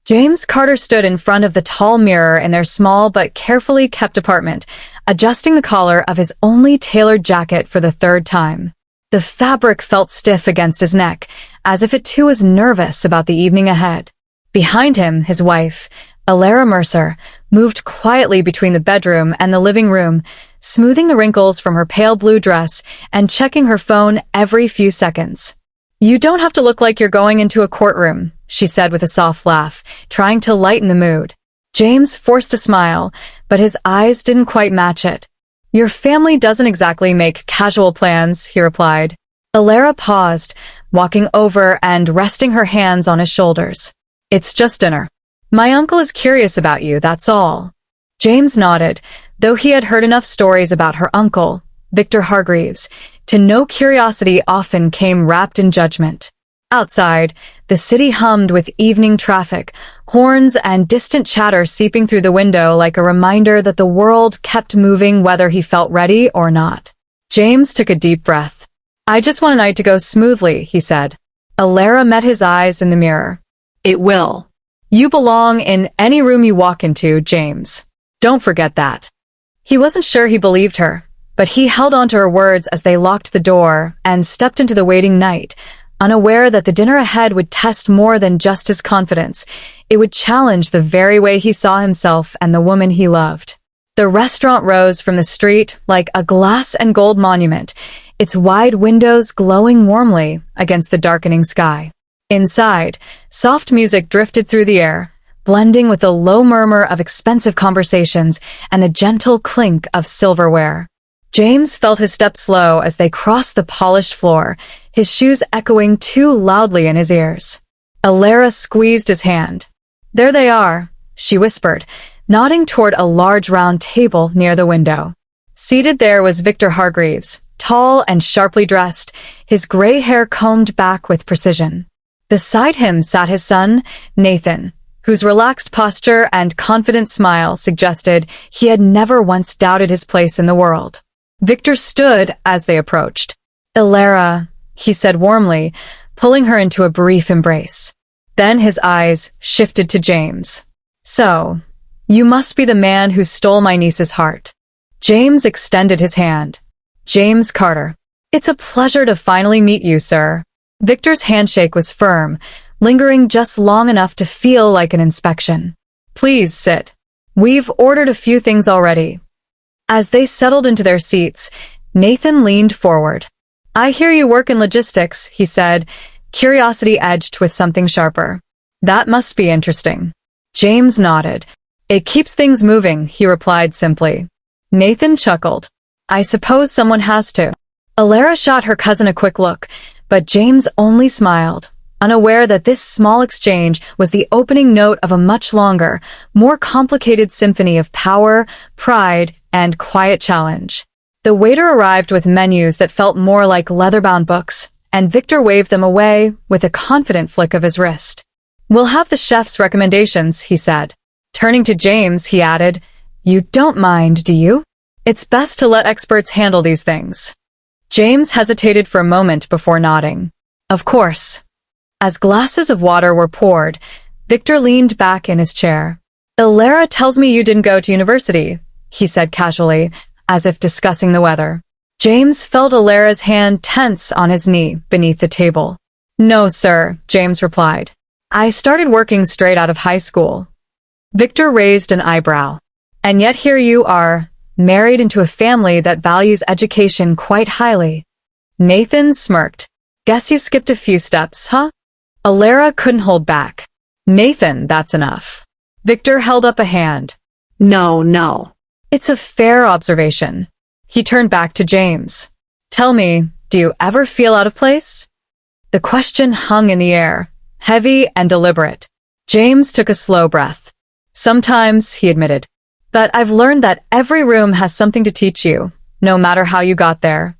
James Carter stood in front of the tall mirror in their small but carefully kept apartment, adjusting the collar of his only tailored jacket for the third time. The fabric felt stiff against his neck, as if it too was nervous about the evening ahead. Behind him, his wife, Alara Mercer, moved quietly between the bedroom and the living room, smoothing the wrinkles from her pale blue dress and checking her phone every few seconds. "You don't have to look like you're going into a courtroom," she said with a soft laugh, trying to lighten the mood. James forced a smile, but his eyes didn't quite match it. "Your family doesn't exactly make casual plans," he replied. Alara paused, walking over and resting her hands on his shoulders. "It's just dinner. My uncle is curious about you, that's all." James nodded, though he had heard enough stories about her uncle, Victor Hargreaves, to know curiosity often came wrapped in judgment. Outside, the city hummed with evening traffic, horns and distant chatter seeping through the window like a reminder that the world kept moving whether he felt ready or not. James took a deep breath. "I just want a night to go smoothly," he said. Alara met his eyes in the mirror. "It will. You belong in any room you walk into, James. Don't forget that." He wasn't sure he believed her, but he held on to her words as they locked the door and stepped into the waiting night, unaware that the dinner ahead would test more than just his confidence. It would challenge the very way he saw himself and the woman he loved. The restaurant rose from the street like a glass and gold monument, its wide windows glowing warmly against the darkening sky. Inside, soft music drifted through the air, blending with the low murmur of expensive conversations and the gentle clink of silverware. James felt his steps slow as they crossed the polished floor, his shoes echoing too loudly in his ears. Alara squeezed his hand. "There they are," she whispered, nodding toward a large round table near the window. Seated there was Victor Hargreaves, tall and sharply dressed, his gray hair combed back with precision. Beside him sat his son, Nathan, whose relaxed posture and confident smile suggested he had never once doubted his place in the world. Victor stood as they approached. "Alara," he said warmly, pulling her into a brief embrace. Then his eyes shifted to James. "So, you must be the man who stole my niece's heart." James extended his hand. "James Carter. It's a pleasure to finally meet you, sir." Victor's handshake was firm, lingering just long enough to feel like an inspection. "Please sit. We've ordered a few things already." As they settled into their seats, Nathan leaned forward. "I hear you work in logistics," he said, curiosity edged with something sharper. "That must be interesting." James nodded. "It keeps things moving," he replied simply. Nathan chuckled. "I suppose someone has to." Alara shot her cousin a quick look, but James only smiled, unaware that this small exchange was the opening note of a much longer, more complicated symphony of power, pride, and quiet challenge. The waiter arrived with menus that felt more like leather-bound books, and Victor waved them away with a confident flick of his wrist. "We'll have the chef's recommendations," he said. Turning to James, he added, "You don't mind, do you? It's best to let experts handle these things." James hesitated for a moment before nodding. "Of course." As glasses of water were poured, Victor leaned back in his chair. "Alara tells me you didn't go to university," he said casually, as if discussing the weather. James felt Alara's hand tense on his knee beneath the table. "No, sir," James replied. "I started working straight out of high school." Victor raised an eyebrow. "And yet here you are, married into a family that values education quite highly." Nathan smirked. "Guess you skipped a few steps, huh?" Alara couldn't hold back. "Nathan, that's enough." Victor held up a hand. No. "It's a fair observation." He turned back to James. "Tell me, do you ever feel out of place?" The question hung in the air, heavy and deliberate. James took a slow breath. "Sometimes," he admitted. "But I've learned that every room has something to teach you, no matter how you got there."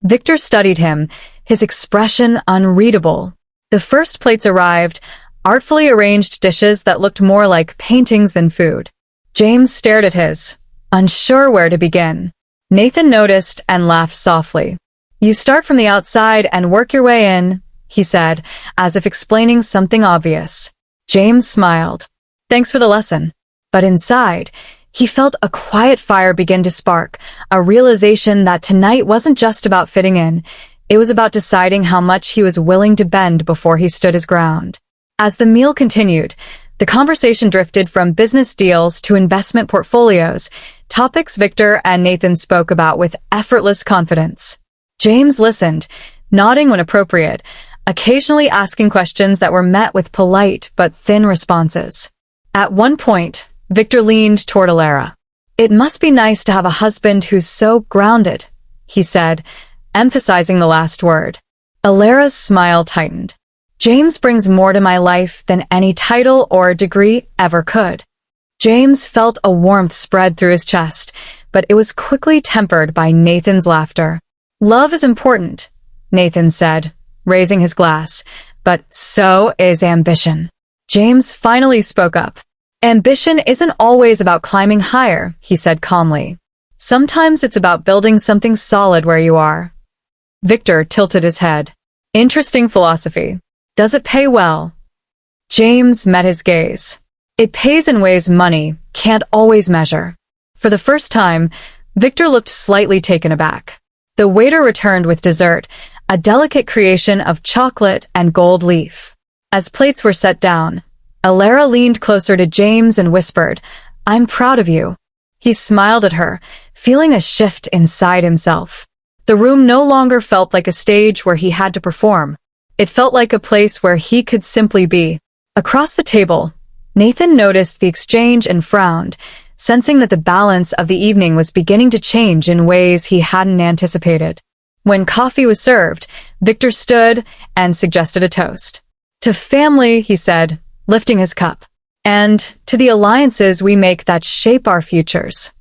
Victor studied him, his expression unreadable. The first plates arrived, artfully arranged dishes that looked more like paintings than food. James stared at his, unsure where to begin. Nathan noticed and laughed softly. "You start from the outside and work your way in," he said, as if explaining something obvious. James smiled. Thanks for the lesson. But inside, he felt a quiet fire begin to spark, a realization that tonight wasn't just about fitting in. It was about deciding how much he was willing to bend before he stood his ground. As the meal continued, the conversation drifted from business deals to investment portfolios, topics Victor and Nathan spoke about with effortless confidence. James listened, nodding when appropriate, occasionally asking questions that were met with polite but thin responses. At one point, Victor leaned toward Alara. "It must be nice to have a husband who's so grounded," he said, emphasizing the last word. Alara's smile tightened. "James brings more to my life than any title or degree ever could." James felt a warmth spread through his chest, but it was quickly tempered by Nathan's laughter. "Love is important," Nathan said, raising his glass, "but so is ambition." James finally spoke up. "Ambition isn't always about climbing higher," he said calmly. "Sometimes it's about building something solid where you are." Victor tilted his head. "Interesting philosophy. Does it pay well?" James met his gaze. "It pays in ways money can't always measure." For the first time, Victor looked slightly taken aback. The waiter returned with dessert, a delicate creation of chocolate and gold leaf. As plates were set down, Alara leaned closer to James and whispered, "I'm proud of you." He smiled at her, feeling a shift inside himself. The room no longer felt like a stage where he had to perform. It felt like a place where he could simply be. Across the table, Nathan noticed the exchange and frowned, sensing that the balance of the evening was beginning to change in ways he hadn't anticipated. When coffee was served, Victor stood and suggested a toast. "To family," he said, lifting his cup, "and to the alliances we make that shape our futures."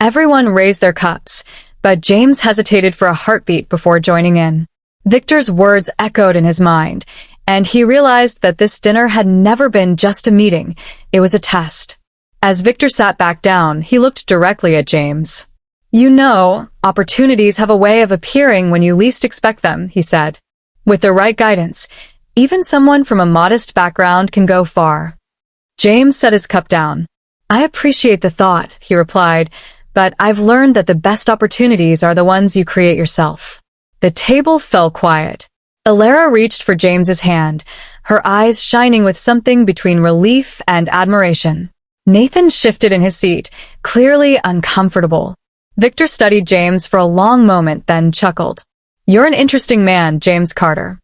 Everyone raised their cups, but James hesitated for a heartbeat before joining in. Victor's words echoed in his mind, and he realized that this dinner had never been just a meeting, it was a test. As Victor sat back down, he looked directly at James. "You know, opportunities have a way of appearing when you least expect them," he said. "With the right guidance, even someone from a modest background can go far." James set his cup down. "I appreciate the thought," he replied, "but I've learned that the best opportunities are the ones you create yourself." The table fell quiet. Alara reached for James's hand, her eyes shining with something between relief and admiration. Nathan shifted in his seat, clearly uncomfortable. Victor studied James for a long moment, then chuckled. "You're an interesting man, James Carter."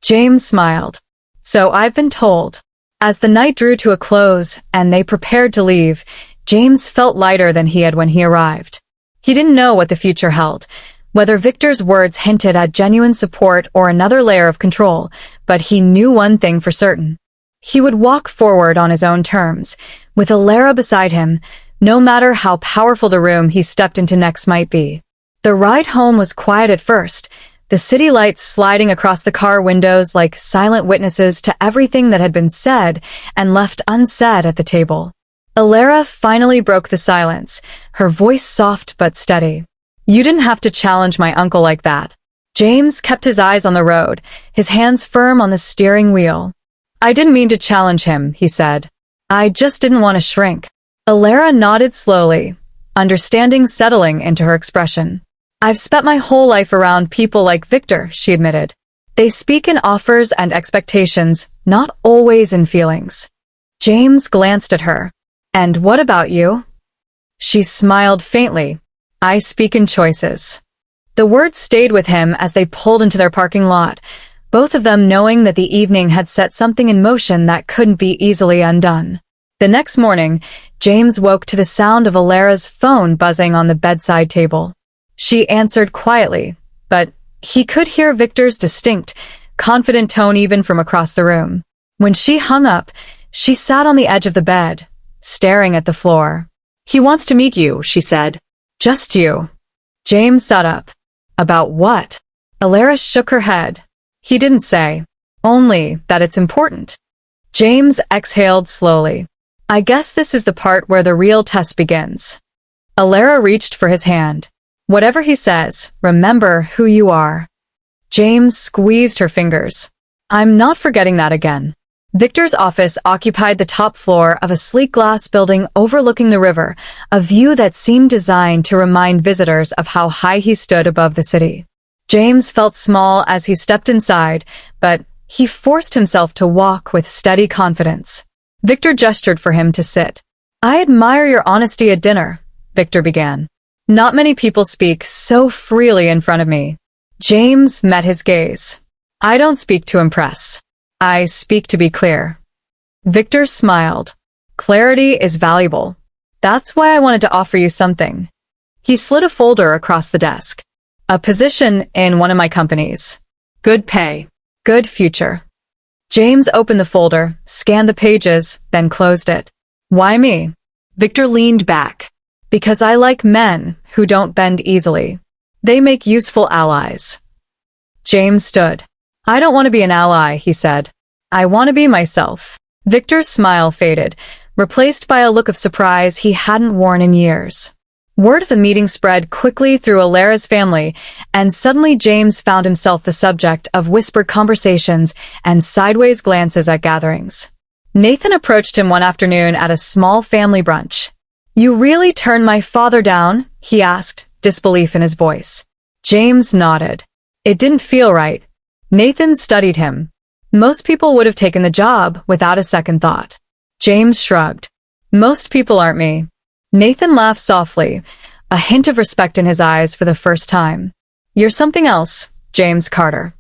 James smiled. "So I've been told." As the night drew to a close and they prepared to leave, James felt lighter than he had when he arrived. He didn't know what the future held, whether Victor's words hinted at genuine support or another layer of control, but he knew one thing for certain. He would walk forward on his own terms, with Alara beside him, no matter how powerful the room he stepped into next might be. The ride home was quiet at first, the city lights sliding across the car windows like silent witnesses to everything that had been said and left unsaid at the table. Alara finally broke the silence, her voice soft but steady. "You didn't have to challenge my uncle like that." James kept his eyes on the road, his hands firm on the steering wheel. "I didn't mean to challenge him," he said. "I just didn't want to shrink." Alara nodded slowly, understanding settling into her expression. "I've spent my whole life around people like Victor," she admitted. "They speak in offers and expectations, not always in feelings." James glanced at her. "And what about you?" She smiled faintly. "I speak in choices." The words stayed with him as they pulled into their parking lot, both of them knowing that the evening had set something in motion that couldn't be easily undone. The next morning, James woke to the sound of Alara's phone buzzing on the bedside table. She answered quietly, but he could hear Victor's distinct, confident tone even from across the room. When she hung up, she sat on the edge of the bed, staring at the floor. "He wants to meet you," she said. "Just you." James sat up. "About what?" Alara shook her head. "He didn't say. Only that it's important." James exhaled slowly. "I guess this is the part where the real test begins." Alara reached for his hand. "Whatever he says, remember who you are." James squeezed her fingers. "I'm not forgetting that again." Victor's office occupied the top floor of a sleek glass building overlooking the river, a view that seemed designed to remind visitors of how high he stood above the city. James felt small as he stepped inside, but he forced himself to walk with steady confidence. Victor gestured for him to sit. "I admire your honesty at dinner," Victor began. "Not many people speak so freely in front of me." James met his gaze. "I don't speak to impress. I speak to be clear." Victor smiled. "Clarity is valuable. That's why I wanted to offer you something." He slid a folder across the desk. "A position in one of my companies. Good pay. Good future." James opened the folder, scanned the pages, then closed it. "Why me?" Victor leaned back. "Because I like men who don't bend easily. They make useful allies." James stood. "I don't want to be an ally," he said. "I want to be myself." Victor's smile faded, replaced by a look of surprise he hadn't worn in years. Word of the meeting spread quickly through Alara's family, and suddenly James found himself the subject of whispered conversations and sideways glances at gatherings. Nathan approached him one afternoon at a small family brunch. "You really turned my father down?" he asked, disbelief in his voice. James nodded. "It didn't feel right." Nathan studied him. "Most people would have taken the job without a second thought." James shrugged. "Most people aren't me." Nathan laughed softly, a hint of respect in his eyes for the first time. "You're something else, James Carter."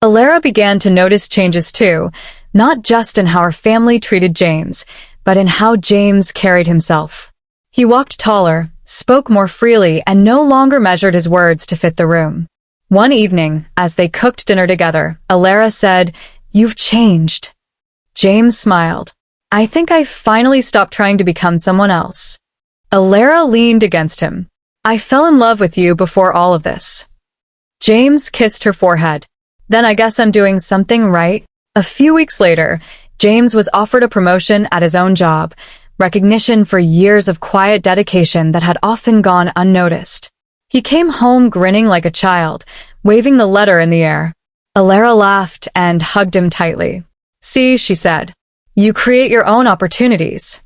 Alara began to notice changes too, not just in how her family treated James, but in how James carried himself. He walked taller, spoke more freely, and no longer measured his words to fit the room. One evening, as they cooked dinner together, Alara said, "You've changed." James smiled. "I think I finally stopped trying to become someone else." Alara leaned against him. "I fell in love with you before all of this." James kissed her forehead. "Then I guess I'm doing something right." A few weeks later, James was offered a promotion at his own job, recognition for years of quiet dedication that had often gone unnoticed. He came home grinning like a child, waving the letter in the air. Alara laughed and hugged him tightly. "See," she said, "you create your own opportunities."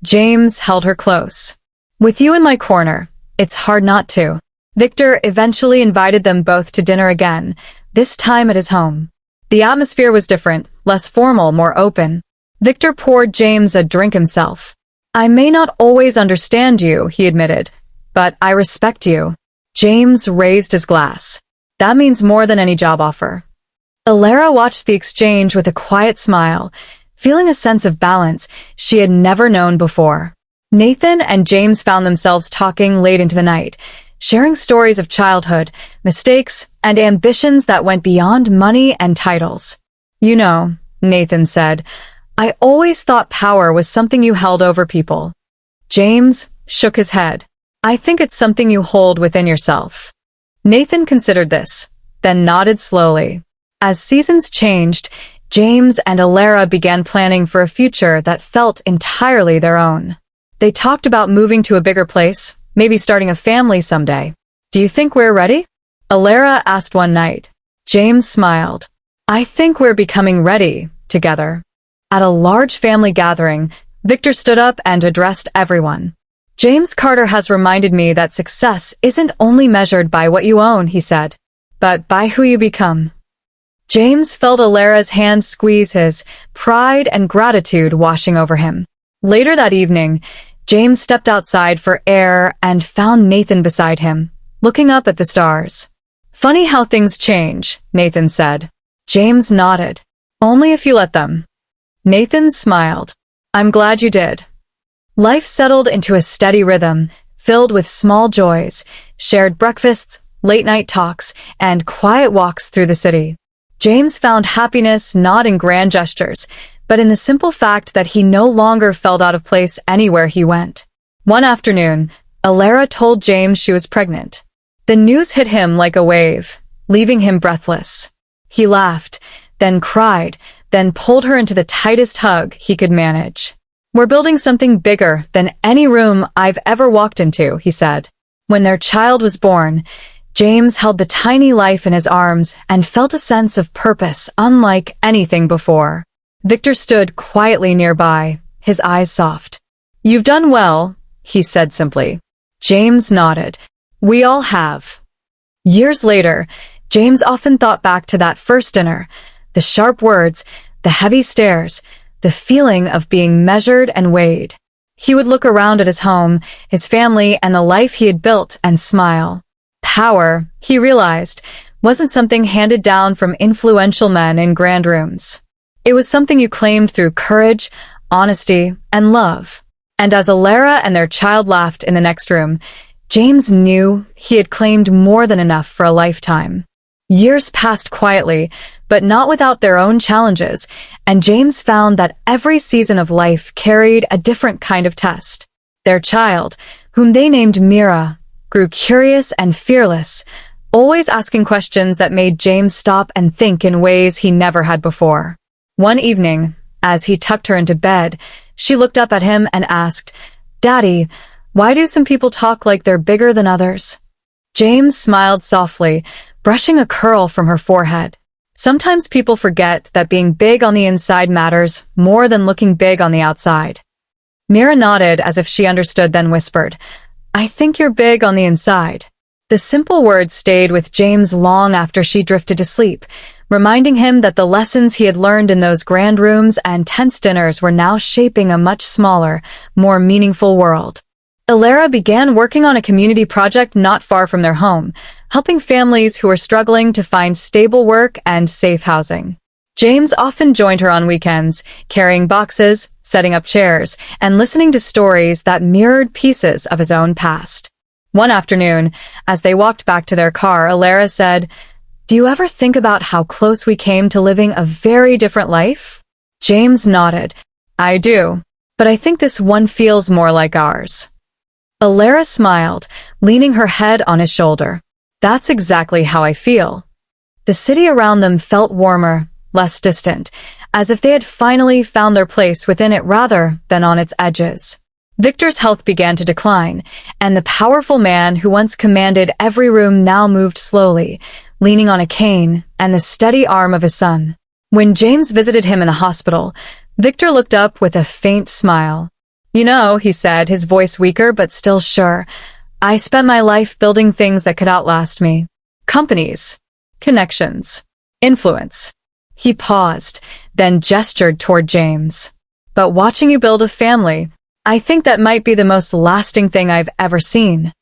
James held her close. "With you in my corner, it's hard not to." Victor eventually invited them both to dinner again, this time at his home. The atmosphere was different, less formal, more open. Victor poured James a drink himself. "I may not always understand you," he admitted, "but I respect you." James raised his glass. "That means more than any job offer." Alara watched the exchange with a quiet smile, feeling a sense of balance she had never known before. Nathan and James found themselves talking late into the night, sharing stories of childhood, mistakes, and ambitions that went beyond money and titles. "You know," Nathan said, "I always thought power was something you held over people." James shook his head. "I think it's something you hold within yourself." Nathan considered this, then nodded slowly. As seasons changed, James and Alara began planning for a future that felt entirely their own. They talked about moving to a bigger place, maybe starting a family someday. "Do you think we're ready?" Alara asked one night. James smiled. "I think we're becoming ready, together." At a large family gathering, Victor stood up and addressed everyone. "James Carter has reminded me that success isn't only measured by what you own," he said, "but by who you become." James felt Alara's hand squeeze his, pride and gratitude washing over him. Later that evening, James stepped outside for air and found Nathan beside him, looking up at the stars. "Funny how things change," Nathan said. James nodded. "Only if you let them." Nathan smiled. "I'm glad you did." Life settled into a steady rhythm, filled with small joys, shared breakfasts, late-night talks, and quiet walks through the city. James found happiness not in grand gestures, but in the simple fact that he no longer felt out of place anywhere he went. One afternoon, Alara told James she was pregnant. The news hit him like a wave, leaving him breathless. He laughed, then cried, then pulled her into the tightest hug he could manage. "We're building something bigger than any room I've ever walked into," he said. When their child was born, James held the tiny life in his arms and felt a sense of purpose unlike anything before. Victor stood quietly nearby, his eyes soft. "You've done well," he said simply. James nodded. "We all have." Years later, James often thought back to that first dinner, the sharp words, the heavy stares, the feeling of being measured and weighed. He would look around at his home, his family, and the life he had built and smile. Power, he realized, wasn't something handed down from influential men in grand rooms. It was something you claimed through courage, honesty, and love. And as Alara and their child laughed in the next room, James knew he had claimed more than enough for a lifetime. Years passed quietly, but not without their own challenges, and James found that every season of life carried a different kind of test. Their child, whom they named Mira, grew curious and fearless, always asking questions that made James stop and think in ways he never had before. One evening, as he tucked her into bed, she looked up at him and asked, "Daddy, why do some people talk like they're bigger than others?" James smiled softly, brushing a curl from her forehead. Sometimes people forget that being big on the inside matters more than looking big on the outside. Mira nodded as if she understood, then whispered, "I think you're big on the inside." The simple words stayed with James long after she drifted to sleep, reminding him that the lessons he had learned in those grand rooms and tense dinners were now shaping a much smaller, more meaningful world. Alara began working on a community project not far from their home, helping families who were struggling to find stable work and safe housing. James often joined her on weekends, carrying boxes, setting up chairs, and listening to stories that mirrored pieces of his own past. One afternoon, as they walked back to their car, Alara said, "Do you ever think about how close we came to living a very different life?" James nodded. "I do, but I think this one feels more like ours." Alara smiled, leaning her head on his shoulder. "That's exactly how I feel." The city around them felt warmer, less distant, as if they had finally found their place within it rather than on its edges. Victor's health began to decline, and the powerful man who once commanded every room now moved slowly, leaning on a cane and the steady arm of his son. When James visited him in the hospital, Victor looked up with a faint smile. "You know," he said, his voice weaker but still sure, "I spent my life building things that could outlast me. Companies, connections, influence." He paused, then gestured toward James. "But watching you build a family, I think that might be the most lasting thing I've ever seen."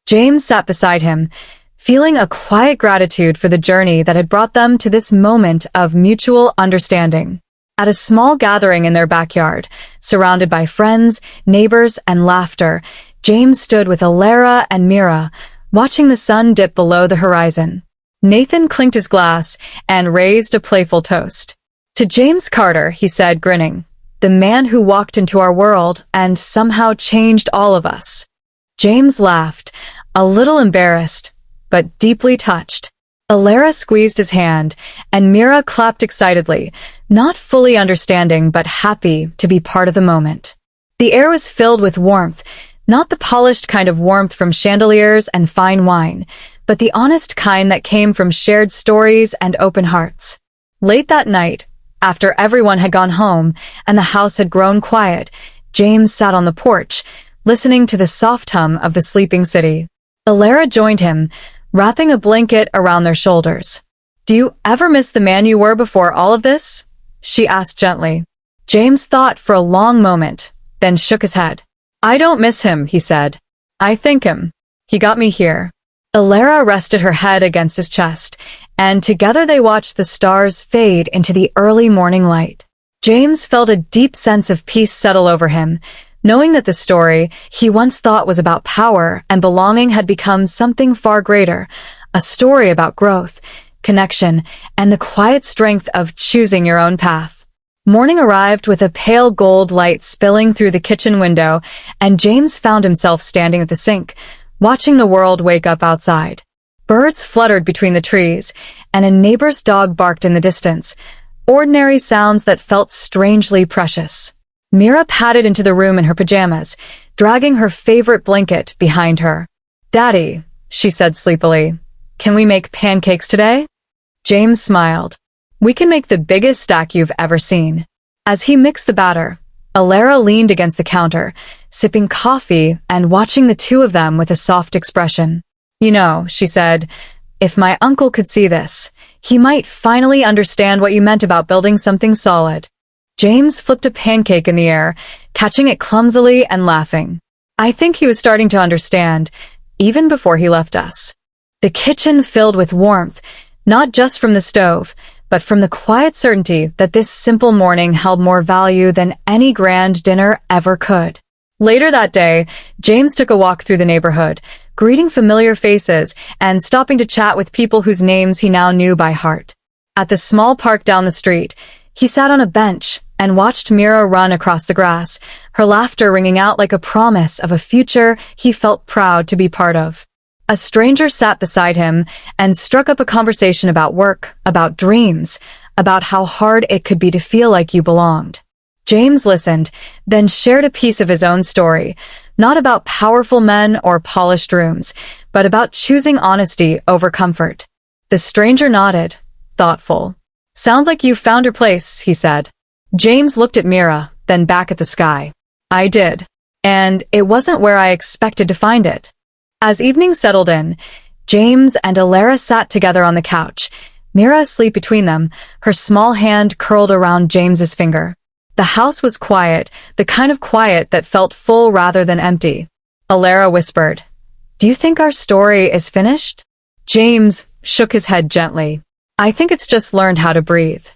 James sat beside him, feeling a quiet gratitude for the journey that had brought them to this moment of mutual understanding. At a small gathering in their backyard, surrounded by friends, neighbors, and laughter, James stood with Alara and Mira, watching the sun dip below the horizon. Nathan clinked his glass and raised a playful toast. "To James Carter," he said, grinning, "the man who walked into our world and somehow changed all of us." James laughed, a little embarrassed, but deeply touched. Alara squeezed his hand, and Mira clapped excitedly, not fully understanding but happy to be part of the moment. The air was filled with warmth, not the polished kind of warmth from chandeliers and fine wine, but the honest kind that came from shared stories and open hearts. Late that night, after everyone had gone home and the house had grown quiet, James sat on the porch, listening to the soft hum of the sleeping city. Alara joined him, wrapping a blanket around their shoulders. "Do you ever miss the man you were before all of this?" she asked gently. James thought for a long moment, then shook his head. "I don't miss him," he said. "I thank him. He got me here." Alara rested her head against his chest, and together they watched the stars fade into the early morning light. James felt a deep sense of peace settle over him, knowing that the story he once thought was about power and belonging had become something far greater, a story about growth, connection, and the quiet strength of choosing your own path. Morning arrived with a pale gold light spilling through the kitchen window, and James found himself standing at the sink, watching the world wake up outside. Birds fluttered between the trees, and a neighbor's dog barked in the distance, ordinary sounds that felt strangely precious. Mira padded into the room in her pajamas, dragging her favorite blanket behind her. "Daddy," she said sleepily, "can we make pancakes today?" James smiled. "We can make the biggest stack you've ever seen." As he mixed the batter, Alara leaned against the counter, sipping coffee and watching the two of them with a soft expression. "You know," she said, "if my uncle could see this, he might finally understand what you meant about building something solid." James flipped a pancake in the air, catching it clumsily and laughing. "I think he was starting to understand, even before he left us." The kitchen filled with warmth, not just from the stove, but from the quiet certainty that this simple morning held more value than any grand dinner ever could. Later that day, James took a walk through the neighborhood, greeting familiar faces and stopping to chat with people whose names he now knew by heart. At the small park down the street, he sat on a bench and watched Mira run across the grass, her laughter ringing out like a promise of a future he felt proud to be part of. A stranger sat beside him and struck up a conversation about work, about dreams, about how hard it could be to feel like you belonged. James listened, then shared a piece of his own story, not about powerful men or polished rooms, but about choosing honesty over comfort. The stranger nodded, thoughtful. "Sounds like you've found your place," he said. James looked at Mira, then back at the sky. "I did. And it wasn't where I expected to find it." As evening settled in, James and Alara sat together on the couch, Mira asleep between them, her small hand curled around James's finger. The house was quiet, the kind of quiet that felt full rather than empty. Alara whispered, "Do you think our story is finished?" James shook his head gently. "I think it's just learned how to breathe."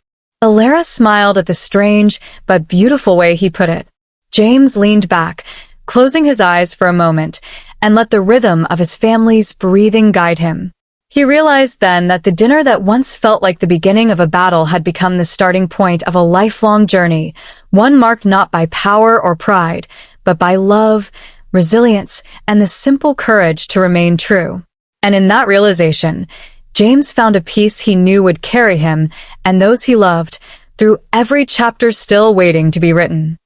Alara smiled at the strange but beautiful way he put it. James leaned back, closing his eyes for a moment, and let the rhythm of his family's breathing guide him. He realized then that the dinner that once felt like the beginning of a battle had become the starting point of a lifelong journey, one marked not by power or pride, but by love, resilience, and the simple courage to remain true. And in that realization, James found a peace he knew would carry him and those he loved through every chapter still waiting to be written.